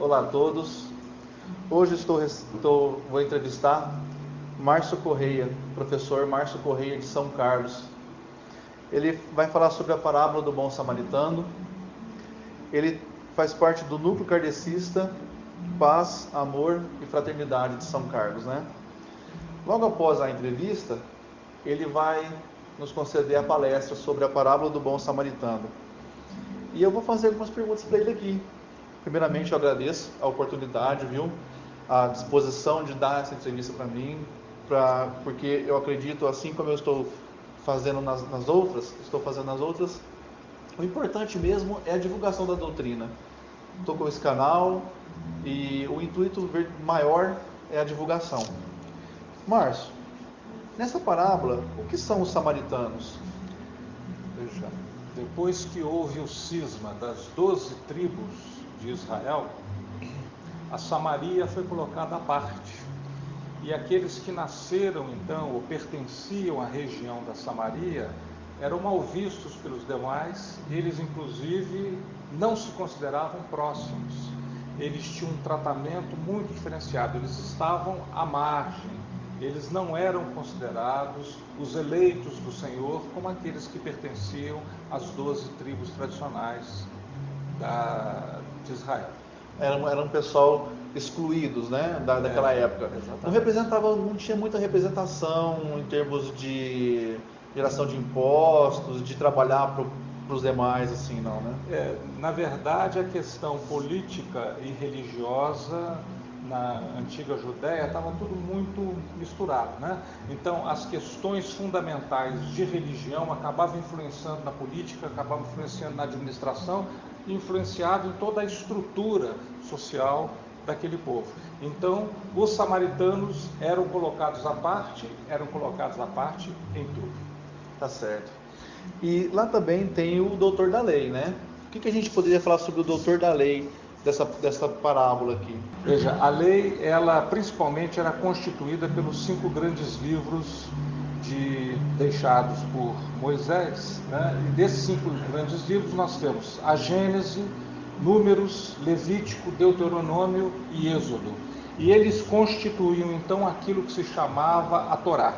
Olá a todos. Hoje vou entrevistar Márcio Correia, professor Márcio Correia de São Carlos. Ele vai falar sobre a parábola do bom samaritano. Ele faz parte do núcleo kardecista Paz, Amor e Fraternidade de São Carlos, né? Logo após a entrevista, ele vai nos conceder a palestra sobre a parábola do bom samaritano. E eu vou fazer algumas perguntas para ele aqui. Primeiramente, eu agradeço a oportunidade, a disposição de dar essa entrevista para mim, porque eu acredito, assim como eu estou fazendo nas outras, o importante mesmo é a divulgação da doutrina. Estou com esse canal e o intuito maior é a divulgação. Márcio, nessa parábola, o que são os samaritanos? Veja, depois que houve o cisma das 12 tribos de Israel, a Samaria foi colocada à parte. E aqueles que nasceram então, ou pertenciam à região da Samaria, eram mal vistos pelos demais. Eles inclusive não se consideravam próximos. Eles tinham um tratamento muito diferenciado. Eles estavam à margem. Eles não eram considerados os eleitos do Senhor como aqueles que pertenciam às 12 tribos tradicionais de Israel. Era um pessoal excluídos, né, daquela época. Exatamente. Não tinha muita representação em termos de geração de impostos, de trabalhar para os demais, assim, não, né? Na verdade, a questão política e religiosa na antiga Judéia estava tudo muito misturado, né? Então, as questões fundamentais de religião acabavam influenciando na política, acabavam influenciando na administração, influenciavam em toda a estrutura social daquele povo. Então, os samaritanos eram colocados à parte em tudo. Tá certo. E lá também tem o doutor da lei, né? O que a gente poderia falar sobre o doutor da lei dessa parábola aqui? Veja, a lei, ela principalmente era constituída pelos 5 grandes livros deixados por Moisés, né? E desses 5 grandes livros nós temos a Gênese, Números, Levítico, Deuteronômio e Êxodo. E eles constituíam então aquilo que se chamava a Torá.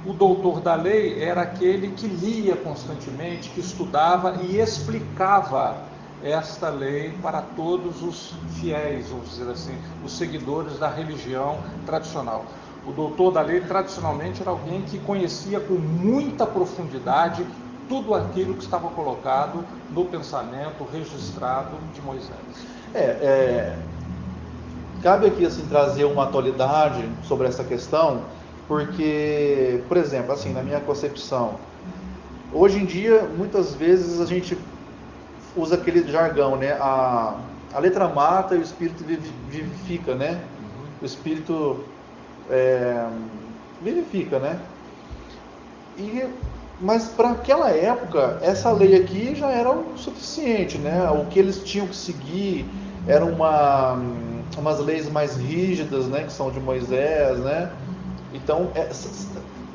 O doutor da lei era aquele que lia constantemente, que estudava e explicava esta lei para todos os fiéis, vamos dizer assim, os seguidores da religião tradicional. O doutor da lei, tradicionalmente, era alguém que conhecia com muita profundidade tudo aquilo que estava colocado no pensamento registrado de Moisés. Cabe aqui assim, trazer uma atualidade sobre essa questão, porque, por exemplo, assim, na minha concepção, hoje em dia, muitas vezes a gente usa aquele jargão, né? A letra mata e o espírito vivifica, né? O espírito vivifica, né? Mas para aquela época, essa lei aqui já era o suficiente, né? O que eles tinham que seguir eram umas leis mais rígidas, né? Que são de Moisés, né? Então,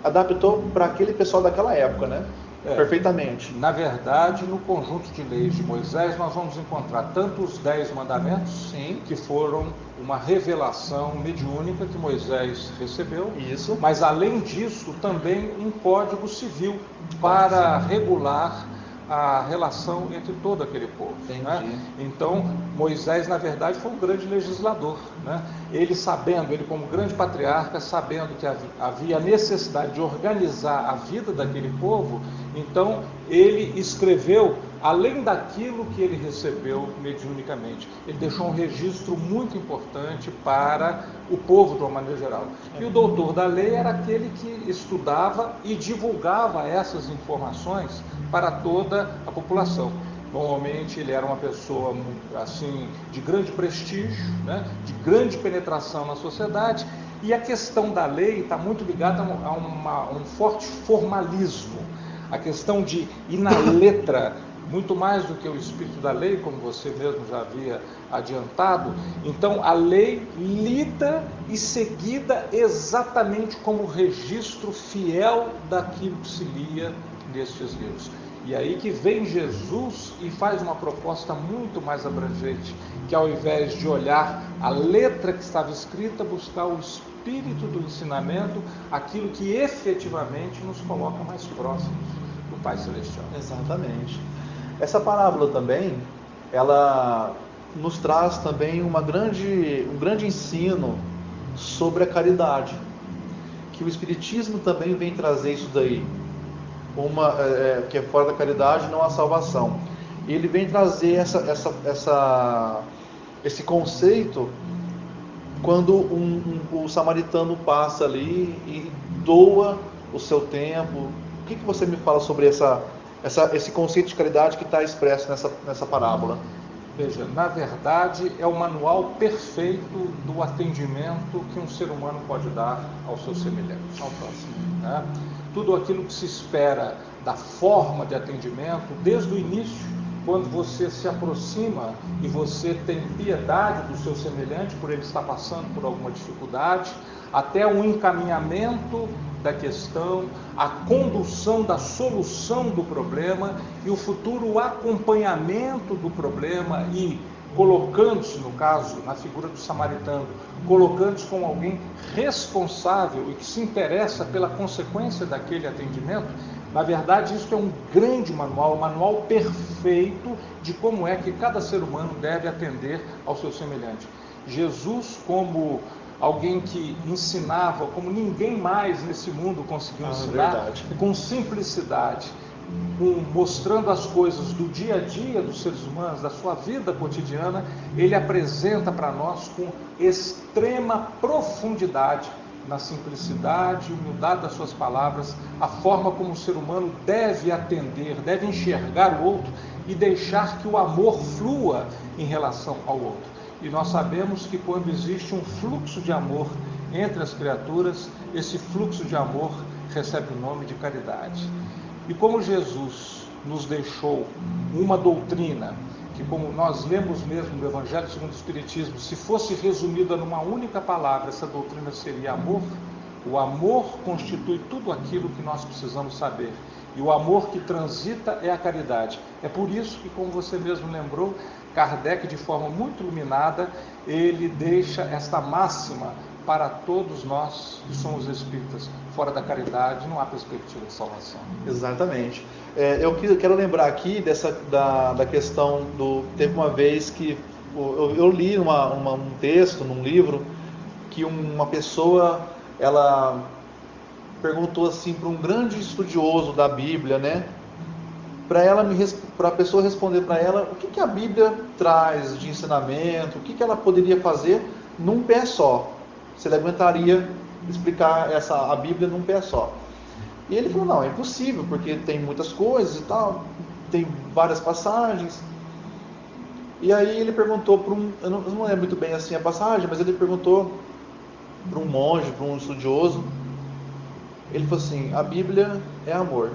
adaptou para aquele pessoal daquela época, né? Perfeitamente. Na verdade, no conjunto de leis de Moisés, nós vamos encontrar tanto os 10 mandamentos, sim, que foram uma revelação mediúnica que Moisés recebeu, isso, mas além disso, também um código civil para regular a relação entre todo aquele povo, né? Então, Moisés, na verdade, foi um grande legislador, né? Ele como grande patriarca, sabendo que havia necessidade de organizar a vida daquele povo, então ele escreveu, além daquilo que ele recebeu mediunicamente, ele deixou um registro muito importante para o povo de uma maneira geral. E o doutor da lei era aquele que estudava e divulgava essas informações para toda a população. Normalmente ele era uma pessoa assim, de grande prestígio, né? De grande penetração na sociedade, e a questão da lei está muito ligada a um forte formalismo, a questão de ir na letra, muito mais do que o espírito da lei, como você mesmo já havia adiantado. Então a lei lida e seguida exatamente como registro fiel daquilo que se lia nestes livros. E aí que vem Jesus e faz uma proposta muito mais abrangente, que ao invés de olhar a letra que estava escrita, buscar o espírito do ensinamento, aquilo que efetivamente nos coloca mais próximos do Pai Celestial. Exatamente. Essa parábola também, ela nos traz também um grande ensino sobre a caridade, que o Espiritismo também vem trazer isso daí, que é fora da caridade não há salvação. E ele vem trazer esse conceito quando o samaritano passa ali e doa o seu tempo. O que você me fala sobre esse conceito de caridade que está expresso nessa parábola? Veja, na verdade é o manual perfeito do atendimento que um ser humano pode dar ao seu semelhante, ao próximo, né? Tudo aquilo que se espera da forma de atendimento, desde o início, quando você se aproxima e você tem piedade do seu semelhante por ele estar passando por alguma dificuldade, até o encaminhamento da questão, a condução da solução do problema e o futuro acompanhamento do problema e colocando-se, no caso, na figura do samaritano, colocando-se como alguém responsável e que se interessa pela consequência daquele atendimento. Na verdade, isso é um grande manual, um manual perfeito de como é que cada ser humano deve atender ao seu semelhante. Jesus, como alguém que ensinava como ninguém mais nesse mundo conseguiu ensinar, com simplicidade, mostrando as coisas do dia a dia dos seres humanos, da sua vida cotidiana, ele apresenta para nós com extrema profundidade, na simplicidade e humildade das suas palavras, a forma como o ser humano deve atender, deve enxergar o outro e deixar que o amor flua em relação ao outro. E nós sabemos que quando existe um fluxo de amor entre as criaturas, esse fluxo de amor recebe o nome de caridade. E como Jesus nos deixou uma doutrina, que como nós lemos mesmo no Evangelho segundo o Espiritismo, se fosse resumida numa única palavra, essa doutrina seria amor. O amor constitui tudo aquilo que nós precisamos saber. E o amor que transita é a caridade. É por isso que, como você mesmo lembrou, Kardec, de forma muito iluminada, ele deixa esta máxima para todos nós que somos espíritas. Fora da caridade não há perspectiva de salvação. Exatamente. Eu quero lembrar aqui da questão teve uma vez que eu li um texto, num livro, que uma pessoa, ela perguntou assim para um grande estudioso da Bíblia, né? Para a pessoa responder para ela o que a Bíblia traz de ensinamento, o que ela poderia fazer num pé só. Se ele aguentaria explicar a Bíblia num pé só. E ele falou, não, é impossível, porque tem muitas coisas e tal, tem várias passagens. E aí ele perguntou para eu não lembro muito bem assim a passagem, mas ele perguntou para um monge, para um estudioso. Ele falou assim, a Bíblia é amor,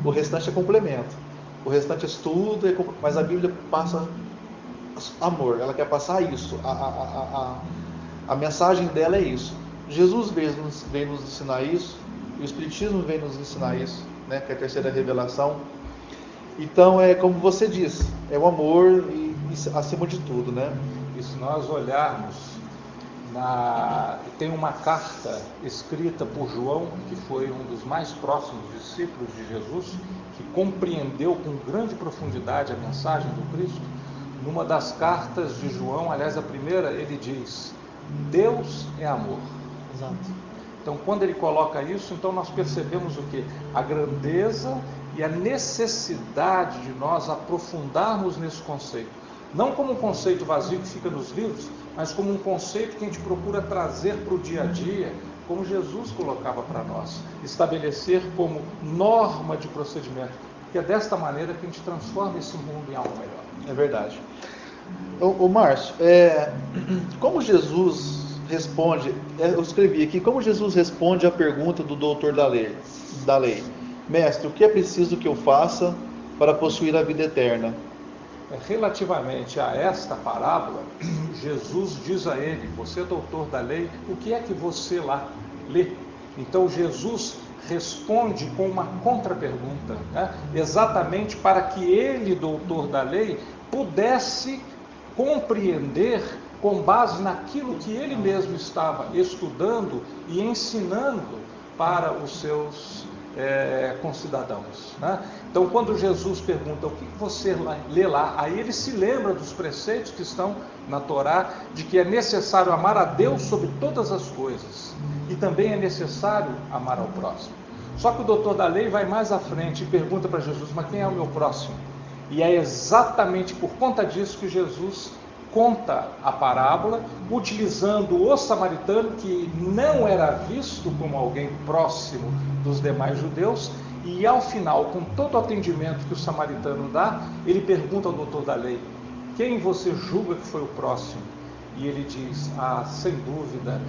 o restante é complemento, o restante é estudo, mas a Bíblia passa amor, ela quer passar isso, a mensagem dela é isso. Jesus veio nos ensinar isso, e o Espiritismo vem nos ensinar isso, né, que é a terceira revelação. Então é como você disse, é o amor e acima de tudo, né? E se nós olharmos, tem uma carta escrita por João, que foi um dos mais próximos discípulos de Jesus, que compreendeu com grande profundidade a mensagem do Cristo. Numa das cartas de João, aliás a primeira, ele diz: Deus é amor. Exato. Então quando ele coloca isso, então nós percebemos o quê? A grandeza e a necessidade de nós aprofundarmos nesse conceito. Não como um conceito vazio que fica nos livros, mas como um conceito que a gente procura trazer para o dia a dia, como Jesus colocava para nós, estabelecer como norma de procedimento, porque é desta maneira que a gente transforma esse mundo em algo melhor. É verdade. Ô Márcio, como Jesus responde, eu escrevi aqui, como Jesus responde à pergunta do doutor da lei, mestre, o que é preciso que eu faça para possuir a vida eterna? Relativamente a esta parábola, Jesus diz a ele, você é doutor da lei, o que é que você lá lê? Então Jesus responde com uma contrapergunta, né? Exatamente para que ele, doutor da lei, pudesse compreender com base naquilo que ele mesmo estava estudando e ensinando para os seus concidadãos, né? Então, quando Jesus pergunta o que você lê lá, aí ele se lembra dos preceitos que estão na Torá, de que é necessário amar a Deus sobre todas as coisas, e também é necessário amar ao próximo. Só que o doutor da lei vai mais à frente e pergunta para Jesus, mas quem é o meu próximo? E é exatamente por conta disso que Jesus conta a parábola, utilizando o samaritano, que não era visto como alguém próximo dos demais judeus, e ao final, com todo o atendimento que o samaritano dá, ele pergunta ao doutor da lei, quem você julga que foi o próximo? E ele diz, sem dúvida,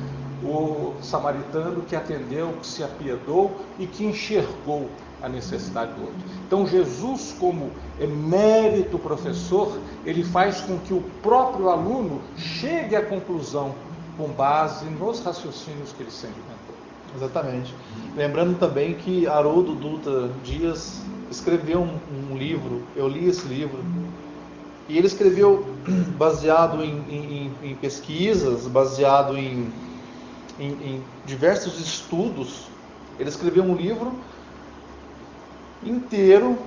o samaritano que atendeu, que se apiedou e que enxergou a necessidade do outro. Então Jesus, como emérito professor, ele faz com que o próprio aluno chegue à conclusão com base nos raciocínios que ele sedimentou. Exatamente. Lembrando também que Haroldo Dutra Dias escreveu um livro, eu li esse livro, e ele escreveu baseado em pesquisas, baseado em diversos estudos. Ele escreveu um livro inteiro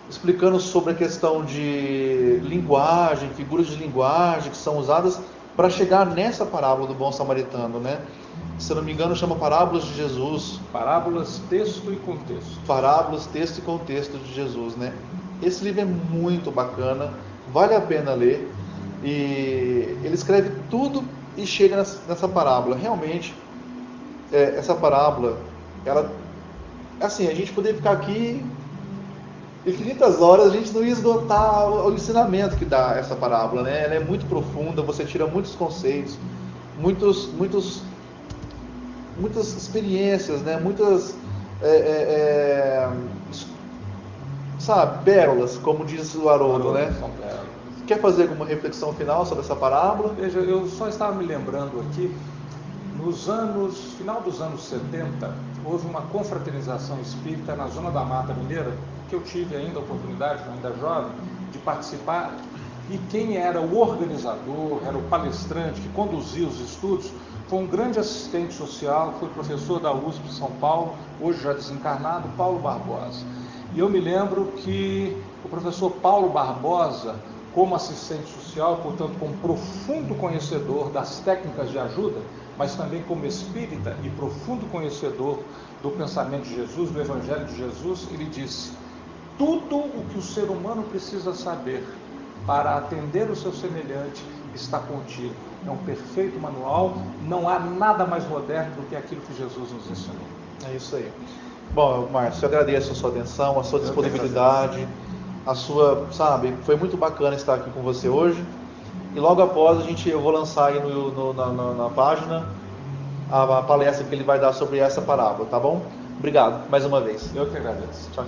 explicando sobre a questão de linguagem, figuras de linguagem que são usadas para chegar nessa parábola do bom samaritano, né? Se eu não me engano, chama Parábolas de Jesus. Parábolas, texto e contexto. Parábolas, texto e contexto de Jesus, né? Esse livro é muito bacana, vale a pena ler. E ele escreve tudo e chega nessa parábola. Realmente, essa parábola, ela, assim, a gente poderia ficar aqui infinitas horas, a gente não ia esgotar o ensinamento que dá essa parábola, né? Ela é muito profunda, você tira muitos conceitos, muitas experiências, né? Muitas pérolas, como diz o Haroldo, né? Quer fazer alguma reflexão final sobre essa parábola? Veja, eu só estava me lembrando aqui, final dos anos 70, houve uma confraternização espírita na zona da Mata Mineira, que eu tive ainda a oportunidade, ainda jovem, de participar, e quem era o organizador, era o palestrante que conduzia os estudos, foi um grande assistente social, foi professor da USP de São Paulo, hoje já desencarnado, Paulo Barbosa. E eu me lembro que o professor Paulo Barbosa, como assistente social, portanto, como profundo conhecedor das técnicas de ajuda, mas também como espírita e profundo conhecedor do pensamento de Jesus, do Evangelho de Jesus, ele disse, tudo o que o ser humano precisa saber para atender o seu semelhante está contigo. É um perfeito manual, não há nada mais moderno do que aquilo que Jesus nos ensinou. É isso aí. Bom, Márcio, eu agradeço a sua atenção, a sua disponibilidade, a sua, foi muito bacana estar aqui com você hoje. E logo após eu vou lançar aí na página a palestra que ele vai dar sobre essa parábola, tá bom? Obrigado mais uma vez. Eu que agradeço. Tchau, tchau.